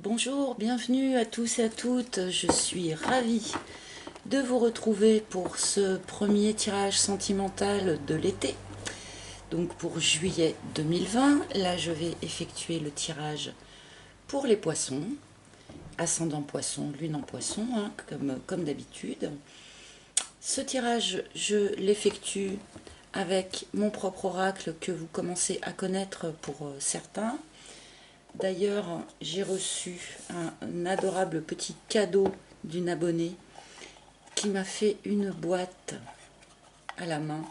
Bonjour, bienvenue à tous et à toutes. Je suis ravie de vous retrouver pour ce premier tirage sentimental de l'été. Donc pour juillet 2020, là je vais effectuer le tirage pour les poissons, ascendant poisson, lune en poisson, hein, comme d'habitude. Ce tirage, je l'effectue avec mon propre oracle que vous commencez à connaître pour certains. D'ailleurs, j'ai reçu un adorable petit cadeau d'une abonnée qui m'a fait une boîte à la main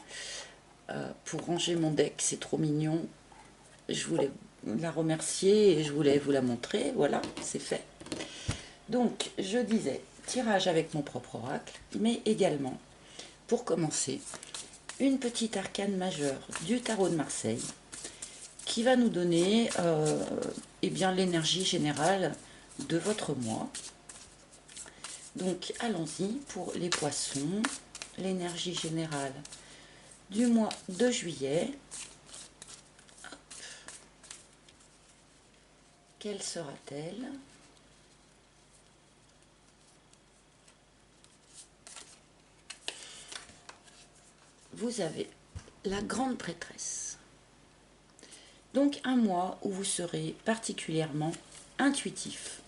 pour ranger mon deck. C'est trop mignon. Je voulais la remercier et je voulais vous la montrer. Voilà, c'est fait. Donc, je disais tirage avec mon propre oracle, mais également, pour commencer, une petite arcane majeure du tarot de Marseille qui va nous donner eh bien, l'énergie générale de votre mois. Donc allons-y pour les poissons, l'énergie générale du mois de juillet. Quelle sera-t-elle? Vous avez la grande prêtresse. Donc un mois où vous serez particulièrement intuitif.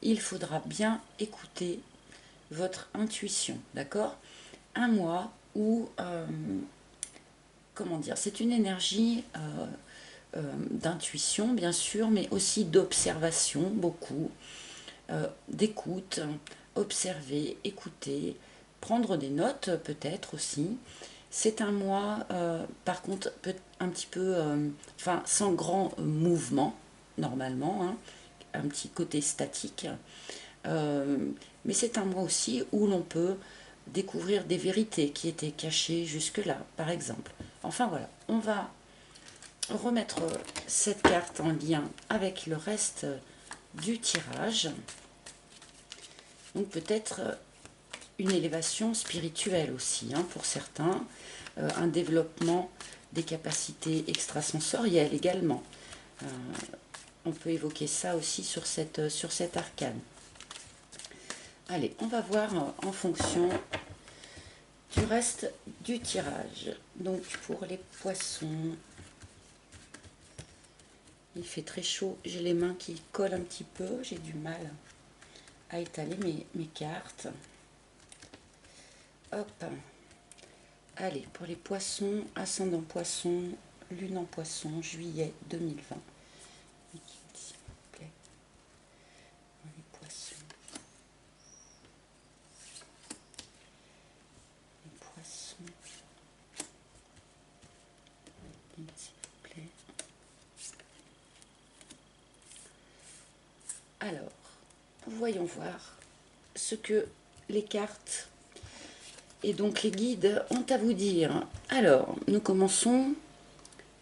Il faudra bien écouter votre intuition, d'accord? Un mois où, comment dire, c'est une énergie d'intuition, bien sûr, mais aussi d'observation, beaucoup, d'écoute, observer, écouter, prendre des notes peut-être aussi. C'est un mois, par contre, un petit peu, enfin, sans grand mouvement, normalement, hein, un petit côté statique. Euh, mais c'est un mois aussi où l'on peut découvrir des vérités qui étaient cachées jusque-là, par exemple. Enfin voilà, on va remettre cette carte en lien avec le reste du tirage. Donc peut-être une élévation spirituelle aussi, hein, pour certains, un développement des capacités extrasensorielles également. Euh, on peut évoquer ça aussi sur cette arcane. Allez, on va voir en fonction du reste du tirage. Donc pour les poissons, il fait très chaud, j'ai les mains qui collent un petit peu, j'ai du mal à étaler mes cartes. Hop. Allez, pour les poissons, ascendant poisson, lune en poisson, juillet 2020. S'il vous plaît. Les poissons. Les poissons. S'il vous plaît. Alors, voyons voir ce que les cartes et donc les guides ont à vous dire. Alors, nous commençons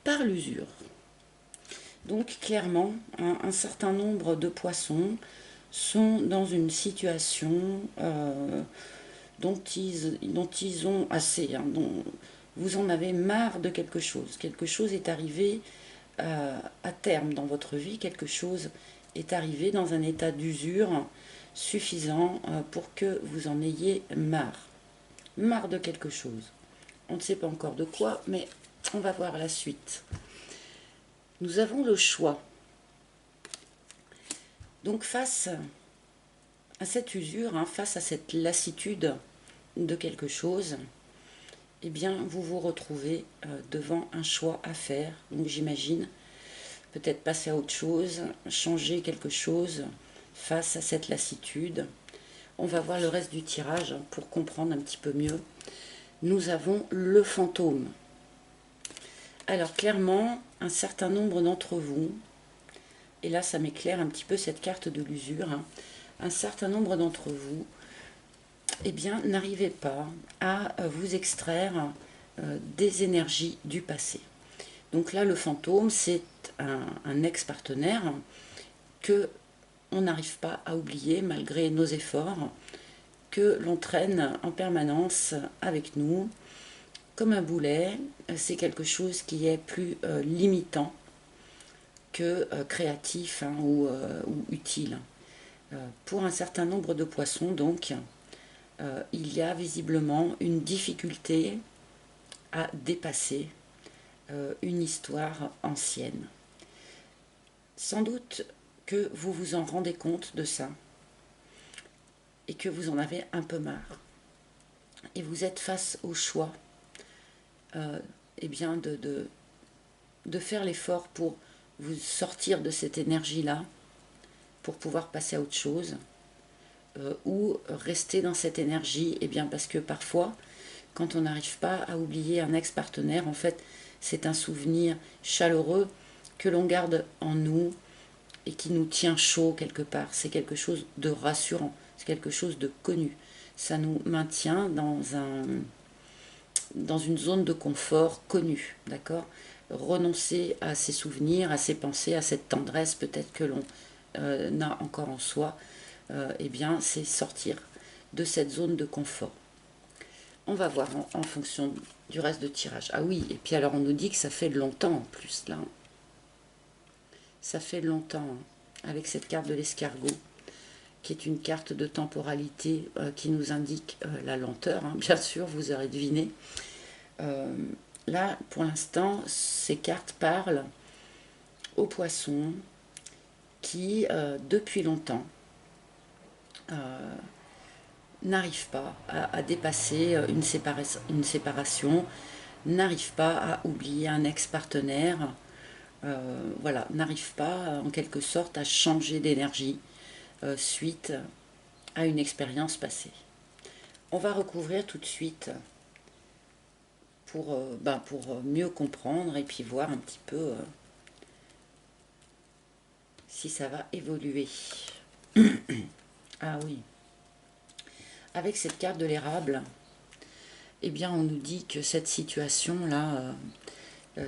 par l'usure. Donc clairement, un certain nombre de poissons sont dans une situation dont ils ont assez, hein, dont vous en avez marre de quelque chose. Quelque chose est arrivé à terme dans votre vie, quelque chose est arrivé dans un état d'usure suffisant pour que vous en ayez marre. Marre de quelque chose. On ne sait pas encore de quoi, mais on va voir la suite. Nous avons le choix. Donc face à cette usure, hein, face à cette lassitude de quelque chose, eh bien vous vous retrouvez devant un choix à faire. Donc j'imagine peut-être passer à autre chose, changer quelque chose face à cette lassitude. On va voir le reste du tirage pour comprendre un petit peu mieux. Nous avons le fantôme. Alors clairement, un certain nombre d'entre vous, et là ça m'éclaire un petit peu cette carte de l'usure, hein, un certain nombre d'entre vous, eh bien, n'arrivez pas à vous extraire des énergies du passé. Donc là, le fantôme, c'est un ex-partenaire que on n'arrive pas à oublier malgré nos efforts, que l'on traîne en permanence avec nous comme un boulet. C'est quelque chose qui est plus limitant que créatif, hein, ou utile. Pour un certain nombre de poissons, donc, il y a visiblement une difficulté à dépasser une histoire ancienne. Sans doute que vous vous en rendez compte de ça et que vous en avez un peu marre. Et vous êtes face au choix eh bien de faire l'effort pour vous sortir de cette énergie-là, pour pouvoir passer à autre chose, ou rester dans cette énergie, eh bien parce que parfois, quand on n'arrive pas à oublier un ex-partenaire, en fait, c'est un souvenir chaleureux que l'on garde en nous et qui nous tient chaud quelque part. C'est quelque chose de rassurant, c'est quelque chose de connu. Ça nous maintient dans une zone de confort connue, d'accord? Renoncer à ces souvenirs, à ces pensées, à cette tendresse peut-être que l'on a encore en soi, eh bien, c'est sortir de cette zone de confort. On va voir en fonction du reste de tirage. Ah oui, et puis alors on nous dit que ça fait longtemps en plus, là. Ça fait longtemps, hein, avec cette carte de l'escargot, qui est une carte de temporalité qui nous indique la lenteur, hein, bien sûr, vous aurez deviné. Là, pour l'instant, ces cartes parlent aux poissons qui, depuis longtemps, n'arrivent pas à dépasser une séparation, n'arrivent pas à oublier un ex-partenaire, voilà, n'arrivent pas en quelque sorte à changer d'énergie suite à une expérience passée. On va recouvrir tout de suite pour mieux comprendre et puis voir un petit peu si ça va évoluer. Ah oui. Avec cette carte de l'érable, eh bien on nous dit que cette situation-là,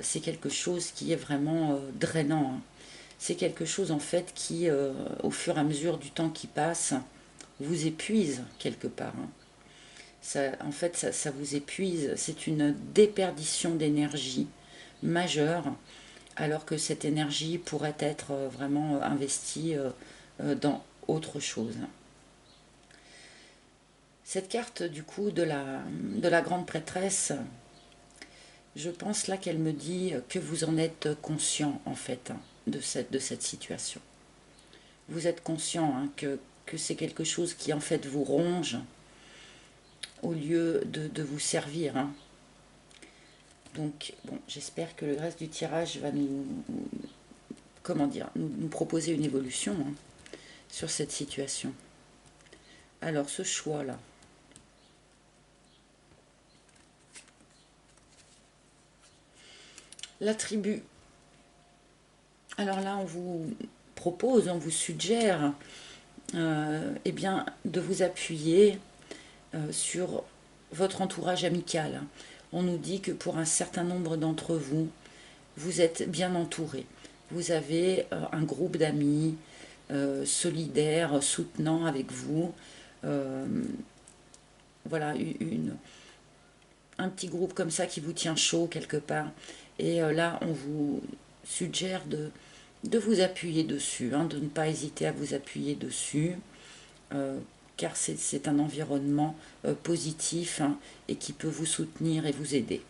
c'est quelque chose qui est vraiment drainant, hein. C'est quelque chose en fait qui, au fur et à mesure du temps qui passe, vous épuise quelque part, hein. Ça, en fait, ça vous épuise. C'est une déperdition d'énergie majeure, alors que cette énergie pourrait être vraiment investie dans autre chose. Cette carte du coup de la grande prêtresse, je pense là qu'elle me dit que vous en êtes conscient en fait, hein, de cette situation. Vous êtes conscient, hein, que c'est quelque chose qui en fait vous ronge au lieu de vous servir, hein. Donc bon, j'espère que le reste du tirage va nous proposer une évolution, hein, sur cette situation. Alors ce choix là, la tribu. Alors là, on vous propose, on vous suggère eh bien, de vous appuyer sur votre entourage amical. On nous dit que pour un certain nombre d'entre vous, vous êtes bien entouré. Vous avez un groupe d'amis solidaires, soutenants avec vous. Voilà, un petit groupe comme ça qui vous tient chaud quelque part. Et là, on vous suggère de vous appuyer dessus, hein, de ne pas hésiter à vous appuyer dessus, car c'est un environnement positif, hein, et qui peut vous soutenir et vous aider.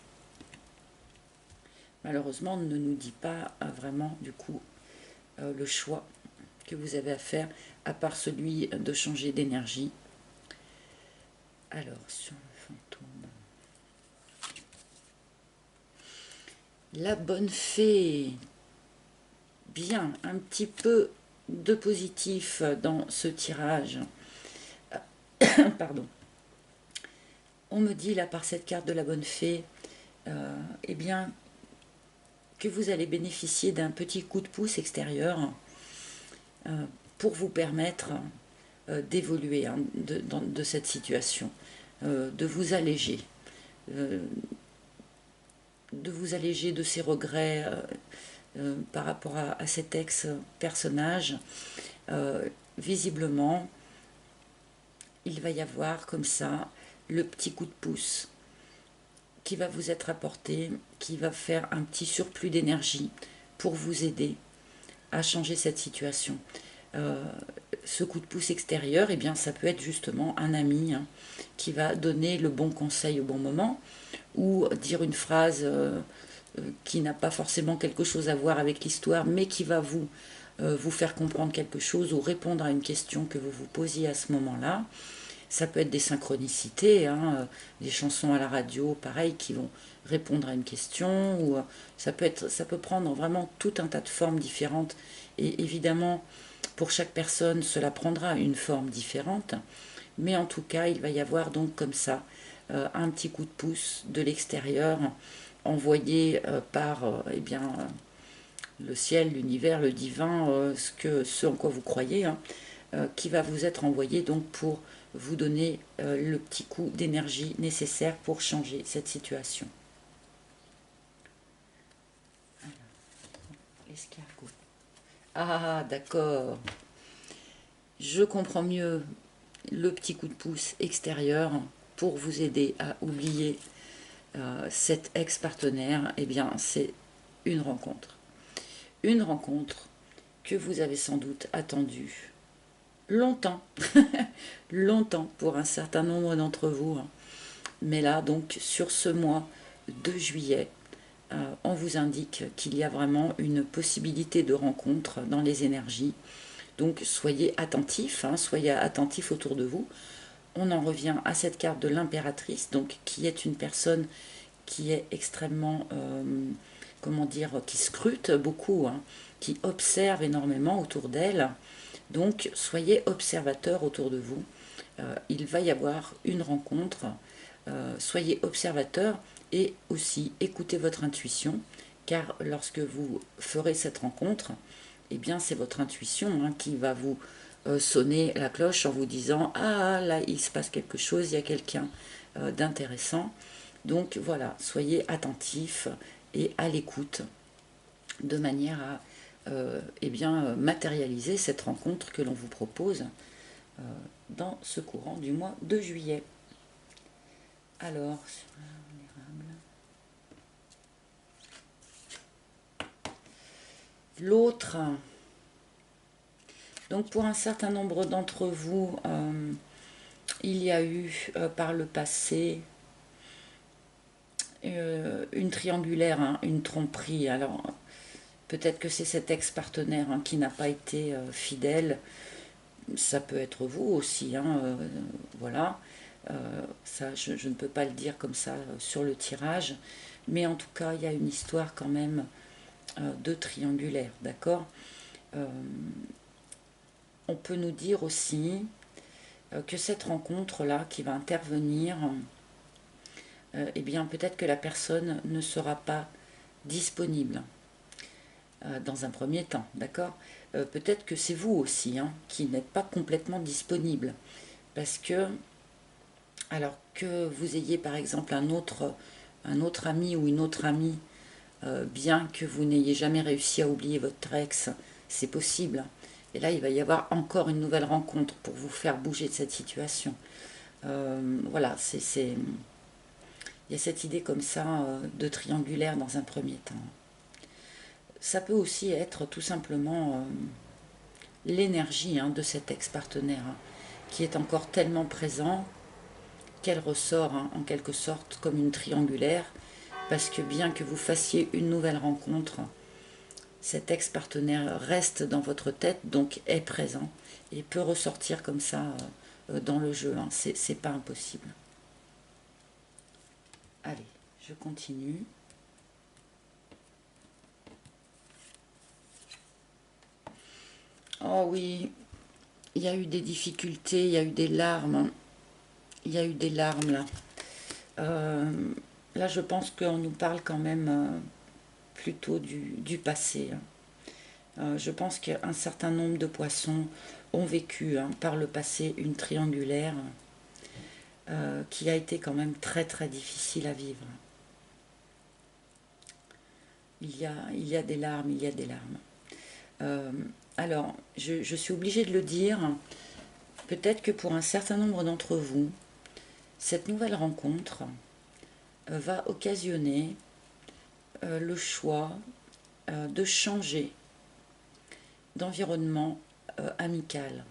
Malheureusement, on ne nous dit pas vraiment du coup le choix que vous avez à faire, à part celui de changer d'énergie. Alors, sur le fantôme. La bonne fée. Bien, un petit peu de positif dans ce tirage. Pardon. On me dit là par cette carte de la bonne fée, eh bien, que vous allez bénéficier d'un petit coup de pouce extérieur pour vous permettre d'évoluer, hein, de cette situation, de vous alléger. De vous alléger de ces regrets par rapport à cet ex-personnage. Visiblement, il va y avoir comme ça le petit coup de pouce qui va vous être apporté, qui va faire un petit surplus d'énergie pour vous aider à changer cette situation. ce coup de pouce extérieur, eh bien, ça peut être justement un ami hein, qui va donner le bon conseil au bon moment, ou dire une phrase qui n'a pas forcément quelque chose à voir avec l'histoire, mais qui va vous faire comprendre quelque chose ou répondre à une question que vous vous posiez à ce moment-là. Ça peut être des synchronicités, hein, des chansons à la radio, pareil, qui vont répondre à une question, ou ça peut prendre vraiment tout un tas de formes différentes. Et évidemment, pour chaque personne, cela prendra une forme différente, mais en tout cas, il va y avoir donc comme ça un petit coup de pouce de l'extérieur envoyé par eh bien, le ciel, l'univers, le divin, ce en quoi vous croyez, hein, qui va vous être envoyé donc pour vous donner le petit coup d'énergie nécessaire pour changer cette situation. L'escargot. Ah, d'accord. Je comprends mieux le petit coup de pouce extérieur pour vous aider à oublier cet ex-partenaire. Eh bien, c'est une rencontre. Une rencontre que vous avez sans doute attendue longtemps, longtemps pour un certain nombre d'entre vous. Mais là, donc, sur ce mois de juillet, on vous indique qu'il y a vraiment une possibilité de rencontre dans les énergies. Donc, soyez attentifs, hein, soyez attentifs autour de vous. On en revient à cette carte de l'impératrice, donc qui est une personne qui est extrêmement, comment dire, qui scrute beaucoup, hein, qui observe énormément autour d'elle. Donc, soyez observateurs autour de vous. Il va y avoir une rencontre. Soyez observateurs et aussi écoutez votre intuition, car lorsque vous ferez cette rencontre, eh bien c'est votre intuition hein, qui va vous sonner la cloche en vous disant ah là il se passe quelque chose, il y a quelqu'un d'intéressant. Donc voilà, soyez attentifs et à l'écoute de manière à eh bien, matérialiser cette rencontre que l'on vous propose dans ce courant du mois de juillet. Alors, sur l'autre, donc pour un certain nombre d'entre vous, il y a eu par le passé une triangulaire, hein, une tromperie. Alors, peut-être que c'est cet ex-partenaire hein, qui n'a pas été fidèle. Ça peut être vous aussi, hein, voilà. Ça, je ne peux pas le dire comme ça sur le tirage, mais en tout cas, il y a une histoire quand même de triangulaire, d'accord. On peut nous dire aussi que cette rencontre-là qui va intervenir, eh bien peut-être que la personne ne sera pas disponible dans un premier temps, d'accord. Peut-être que c'est vous aussi hein, qui n'êtes pas complètement disponible, parce que, alors que vous ayez par exemple un autre ami ou une autre amie, bien que vous n'ayez jamais réussi à oublier votre ex, c'est possible. Et là, il va y avoir encore une nouvelle rencontre pour vous faire bouger de cette situation. Voilà, il y a cette idée comme ça de triangulaire dans un premier temps. Ça peut aussi être tout simplement l'énergie hein, de cet ex-partenaire hein, qui est encore tellement présent qu'elle ressort hein, en quelque sorte comme une triangulaire, parce que bien que vous fassiez une nouvelle rencontre, cet ex-partenaire reste dans votre tête, donc est présent et peut ressortir comme ça dans le jeu. Hein. C'est pas impossible. Allez, je continue. Oh oui, il y a eu des difficultés, il y a eu des larmes. Il y a eu des larmes là. Là, je pense qu'on nous parle quand même plutôt du passé. Je pense qu'un certain nombre de poissons ont vécu hein, par le passé une triangulaire qui a été quand même très très difficile à vivre. Il y a des larmes, il y a des larmes. Alors, je suis obligée de le dire, peut-être que pour un certain nombre d'entre vous, cette nouvelle rencontre va occasionner le choix de changer d'environnement amical.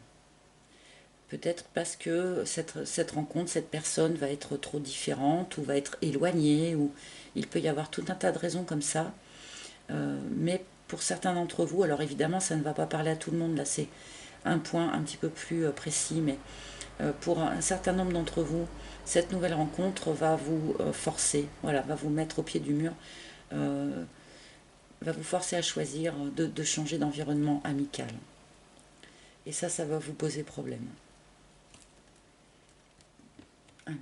Peut-être parce que cette rencontre, cette personne va être trop différente ou va être éloignée, ou il peut y avoir tout un tas de raisons comme ça. Mais pour certains d'entre vous, alors évidemment ça ne va pas parler à tout le monde, là c'est un point un petit peu plus précis, mais pour un certain nombre d'entre vous, cette nouvelle rencontre va vous forcer, voilà, va vous mettre au pied du mur, va vous forcer à choisir de changer d'environnement amical. Et ça va vous poser problème. Alors,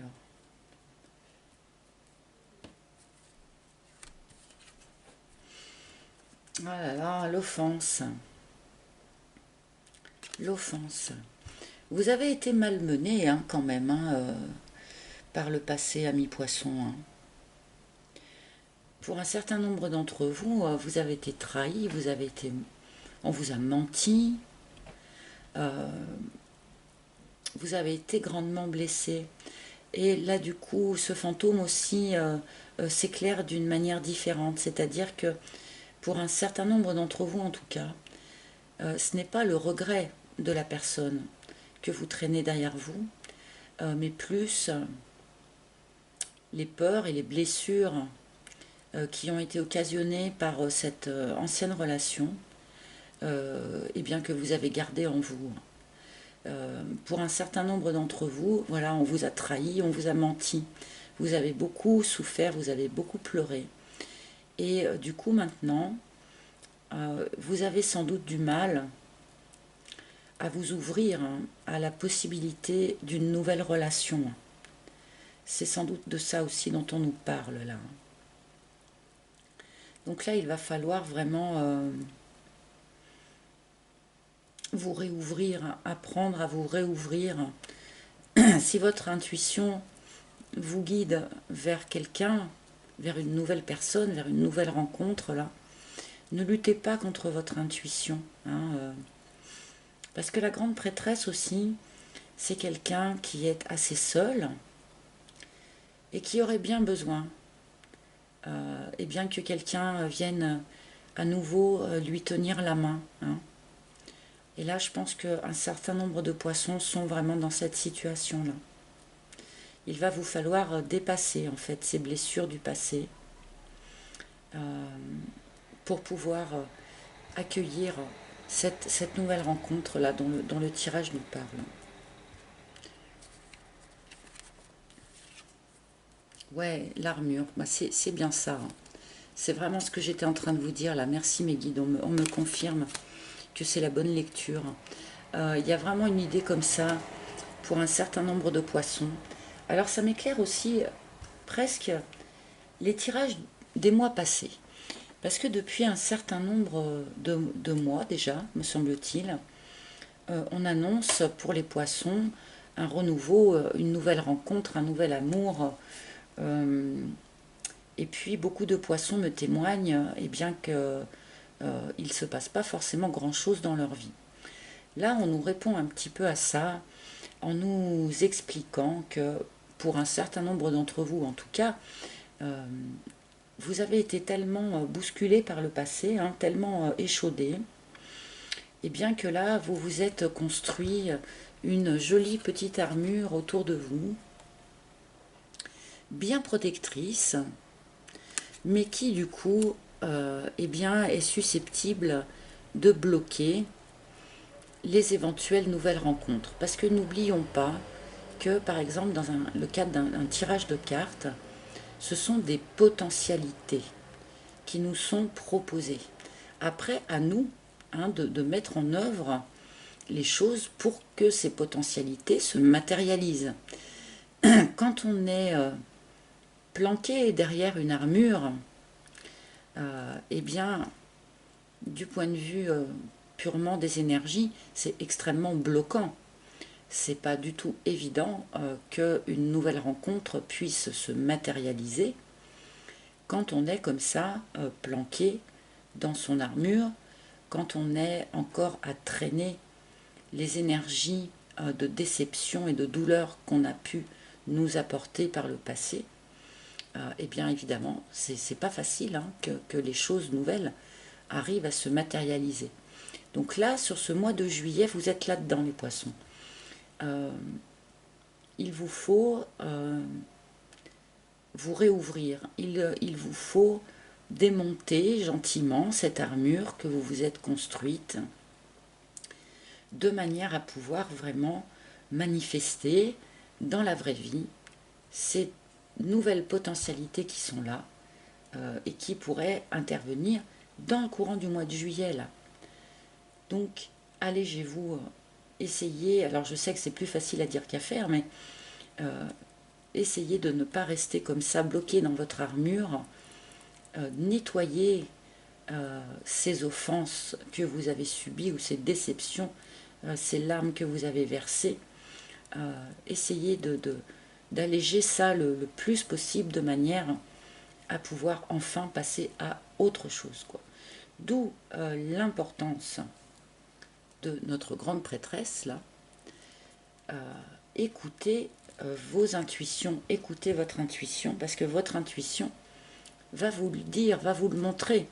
ah là là, l'offense. L'offense. Vous avez été malmené hein, quand même par le passé, ami poisson. Hein. Pour un certain nombre d'entre vous, vous avez été trahi, on vous a menti, vous avez été grandement blessé. Et là, du coup, ce fantôme aussi s'éclaire d'une manière différente. C'est-à-dire que pour un certain nombre d'entre vous, en tout cas, ce n'est pas le regret de la personne que vous traînez derrière vous, mais plus les peurs et les blessures qui ont été occasionnées par cette ancienne relation, et bien que vous avez gardé en vous. Pour un certain nombre d'entre vous, voilà, on vous a trahi, on vous a menti. Vous avez beaucoup souffert, vous avez beaucoup pleuré. Et du coup, maintenant, vous avez sans doute du mal à vous ouvrir à la possibilité d'une nouvelle relation. C'est sans doute de ça aussi dont on nous parle là. Donc là, il va falloir vraiment vous réouvrir, apprendre à vous réouvrir. Si votre intuition vous guide vers quelqu'un, vers une nouvelle personne, vers une nouvelle rencontre, là, ne luttez pas contre votre intuition. Parce que la grande prêtresse aussi, c'est quelqu'un qui est assez seul et qui aurait bien besoin, et bien que quelqu'un vienne à nouveau lui tenir la main. Hein. Et là, je pense qu'un certain nombre de poissons sont vraiment dans cette situation-là. Il va vous falloir dépasser en fait ces blessures du passé pour pouvoir accueillir cette nouvelle rencontre-là dont le tirage nous parle. Ouais, l'armure, bah c'est bien ça. Hein. C'est vraiment ce que j'étais en train de vous dire là. Merci mes guides, on me confirme que c'est la bonne lecture. Il y a vraiment une idée comme ça pour un certain nombre de poissons. Alors ça m'éclaire aussi presque les tirages des mois passés. Parce que depuis un certain nombre de mois déjà, me semble-t-il, on annonce pour les poissons un renouveau, une nouvelle rencontre, un nouvel amour. Et puis beaucoup de poissons me témoignent et bien qu'il ne se passe pas forcément grand-chose dans leur vie. Là, on nous répond un petit peu à ça en nous expliquant que pour un certain nombre d'entre vous, en tout cas, vous avez été tellement bousculé par le passé, hein, tellement échaudé, et bien que là, vous vous êtes construit une jolie petite armure autour de vous, bien protectrice, mais qui du coup eh bien, est susceptible de bloquer les éventuelles nouvelles rencontres. Parce que n'oublions pas que, par exemple, dans le cadre d'un tirage de cartes, ce sont des potentialités qui nous sont proposées. Après, à nous de mettre en œuvre les choses pour que ces potentialités se matérialisent. Quand on est planqué derrière une armure, eh bien, du point de vue purement des énergies, c'est extrêmement bloquant. C'est pas du tout évident qu'une nouvelle rencontre puisse se matérialiser quand on est comme ça, planqué dans son armure, quand on est encore à traîner les énergies de déception et de douleur qu'on a pu nous apporter par le passé, eh bien évidemment, c'est pas facile hein, que les choses nouvelles arrivent à se matérialiser. Donc là, sur ce mois de juillet, vous êtes là-dedans les poissons. il vous faut vous réouvrir. Il vous faut démonter gentiment cette armure que vous vous êtes construite de manière à pouvoir vraiment manifester dans la vraie vie ces nouvelles potentialités qui sont là et qui pourraient intervenir dans le courant du mois de juillet là. Donc allégez-vous, essayez, alors je sais que c'est plus facile à dire qu'à faire, mais essayez de ne pas rester comme ça bloqué dans votre armure. Nettoyez ces offenses que vous avez subies ou ces déceptions, ces larmes que vous avez versées. Essayez d'alléger ça le plus possible de manière à pouvoir enfin passer à autre chose, quoi. D'où l'importance de notre grande prêtresse là. Écoutez vos intuitions, écoutez votre intuition, parce que votre intuition va vous le dire, va vous le montrer.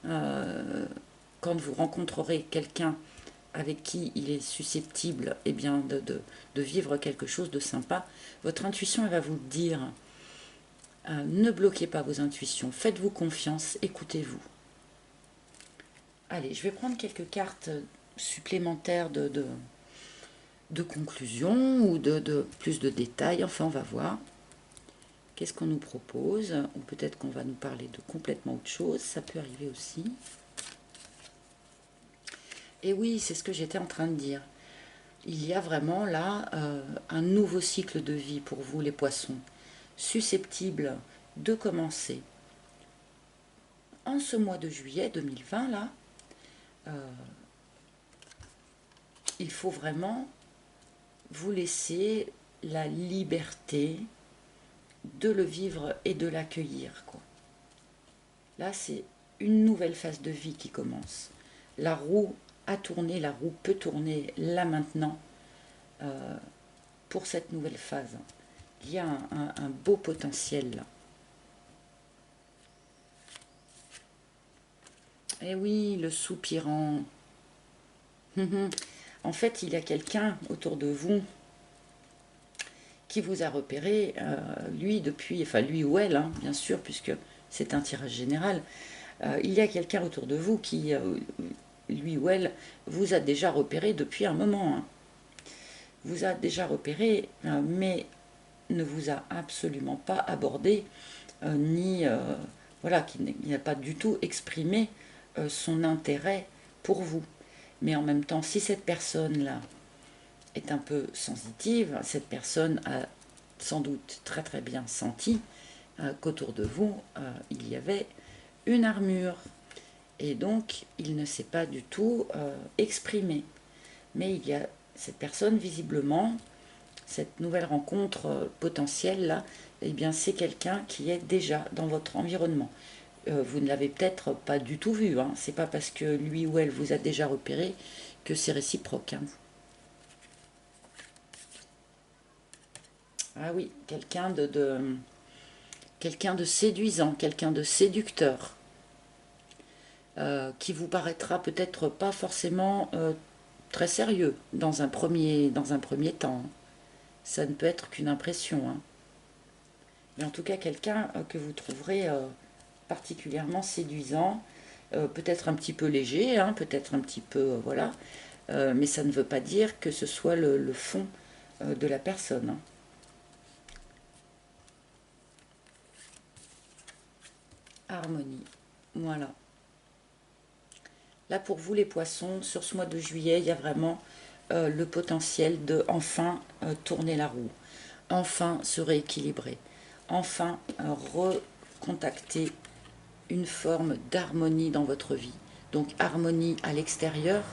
Quand vous rencontrerez quelqu'un avec qui il est susceptible bien, de vivre quelque chose de sympa, votre intuition elle va vous le dire. Ne bloquez pas vos intuitions, faites-vous confiance, écoutez-vous. Allez, je vais prendre quelques cartes supplémentaires de conclusion ou de plus de détails. Enfin, on va voir. Qu'est-ce qu'on nous propose? Ou peut-être qu'on va nous parler de complètement autre chose. Ça peut arriver aussi. Et oui, c'est ce que j'étais en train de dire. Il y a vraiment là un nouveau cycle de vie pour vous, les poissons, susceptible de commencer en ce mois de juillet 2020 là. Il faut vraiment vous laisser la liberté de le vivre et de l'accueillir, quoi. Là, c'est une nouvelle phase de vie qui commence. La roue a tourné, la roue peut tourner là maintenant pour cette nouvelle phase. Il y a un beau potentiel là. Eh oui, le soupirant. En fait, il y a quelqu'un autour de vous qui vous a repéré, lui depuis, enfin lui ou elle, hein, bien sûr, puisque c'est un tirage général. Il y a quelqu'un autour de vous qui, lui ou elle, vous a déjà repéré depuis un moment. Hein. Vous a déjà repéré, mais ne vous a absolument pas abordé, ni, voilà, qui n'a pas du tout exprimé son intérêt pour vous. Mais en même temps, si cette personne-là est un peu sensitive, cette personne a sans doute très très bien senti qu'autour de vous, il y avait une armure. Et donc, il ne s'est pas du tout exprimé. Mais il y a cette personne, visiblement, cette nouvelle rencontre potentielle, là, eh bien, c'est quelqu'un qui est déjà dans votre environnement. Vous ne l'avez peut-être pas du tout vu. Hein. C'est pas parce que lui ou elle vous a déjà repéré que c'est réciproque. Hein. Ah oui, quelqu'un quelqu'un de séduisant, quelqu'un de séducteur, qui vous paraîtra peut-être pas forcément très sérieux dans un premier temps. Ça ne peut être qu'une impression. Hein. Mais en tout cas, quelqu'un que vous trouverez particulièrement séduisant, peut-être un petit peu léger, hein, peut-être un petit peu, voilà, mais ça ne veut pas dire que ce soit le fond de la personne. Hein. Harmonie, voilà. Là, pour vous les poissons, sur ce mois de juillet, il y a vraiment le potentiel de enfin tourner la roue, enfin se rééquilibrer, enfin recontacter une forme d'harmonie dans votre vie. Donc harmonie à l'extérieur,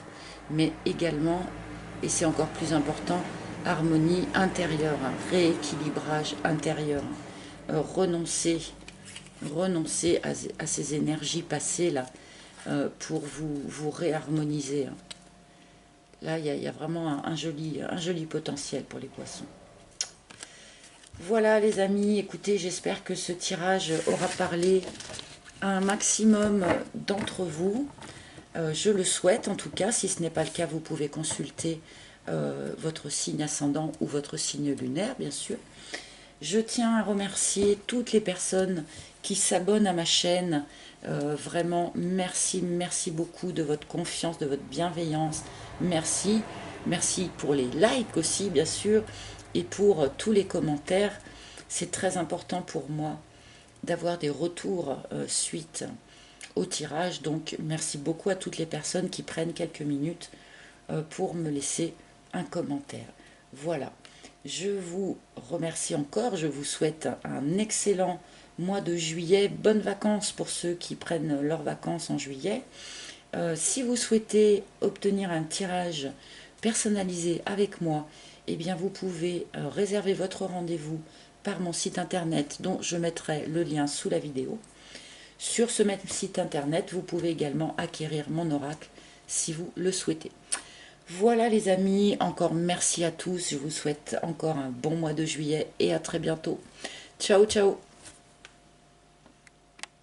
mais également, et c'est encore plus important, harmonie intérieure, rééquilibrage intérieur, renoncer à ces énergies passées là, pour vous réharmoniser. Là, il y a vraiment un joli potentiel pour les poissons. Voilà les amis, écoutez, j'espère que ce tirage aura parlé à un maximum d'entre vous. Je le souhaite en tout cas, si ce n'est pas le cas, vous pouvez consulter votre signe ascendant ou votre signe lunaire, bien sûr. Je tiens à remercier toutes les personnes qui s'abonnent à ma chaîne. Vraiment, merci, merci beaucoup de votre confiance, de votre bienveillance. Merci. Merci pour les likes aussi, bien sûr, et pour tous les commentaires. C'est très important pour moi d'avoir des retours suite au tirage. Donc, merci beaucoup à toutes les personnes qui prennent quelques minutes pour me laisser un commentaire. Voilà. Je vous remercie encore, je vous souhaite un excellent mois de juillet, bonnes vacances pour ceux qui prennent leurs vacances en juillet. Si vous souhaitez obtenir un tirage personnalisé avec moi, eh bien vous pouvez réserver votre rendez-vous par mon site internet dont je mettrai le lien sous la vidéo. Sur ce même site internet, vous pouvez également acquérir mon oracle si vous le souhaitez. Voilà les amis, encore merci à tous, je vous souhaite encore un bon mois de juillet et à très bientôt. Ciao ciao.